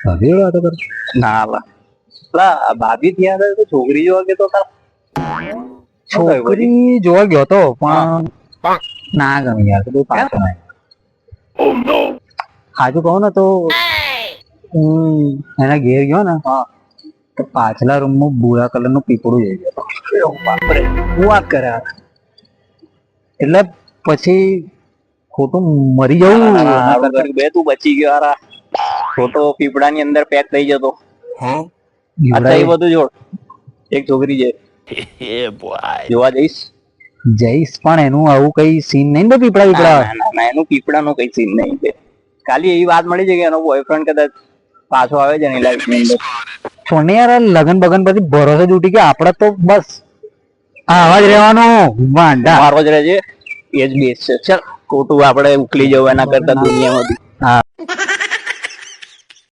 ભાભી વાતો કર ના પેલા ભાભી ત્યાં આગળ તો છોકરી જોવા ગયો તો તાર છોકરી જોવા ગયો તો પણ ના ગમી યાર તો પાછો ના હાજુ કહું ને તો એના ઘેર ગયો ને તો પાછલા રૂમમાં ભૂરા કલરનું પીપળું જઈ ગયો બાપરે હું વાત કરે એટલે પછી ખોટું મરી જવું બે તું બચી ગયો યાર ફોટો પીપળાની અંદર પેક થઈ જતો અચ્છા એ બધું જોડ એક છોકરી છે જોવા જઈશ જઈશ પણ એનું આવું કઈ સીન નહીં ને પીપળા પીપળા ના એનું પીપળાનું કઈ સીન નહીં છે ખાલી એવી વાત મળી છે કે એનો બોયફ્રેન્ડ કદાચ પાછો આવે છે એની લાઈફ ની અંદર છોડને યાર લગન બગન પછી ભરોસે જ ઉઠી કે આપડે તો બસ આવા જ રહેવાનું વાંઢા મારો જ રહેજે એ જ બેસ છે ચાલ ખોટું આપણે ઉકલી જવું એના કરતા દુનિયામાંથી હા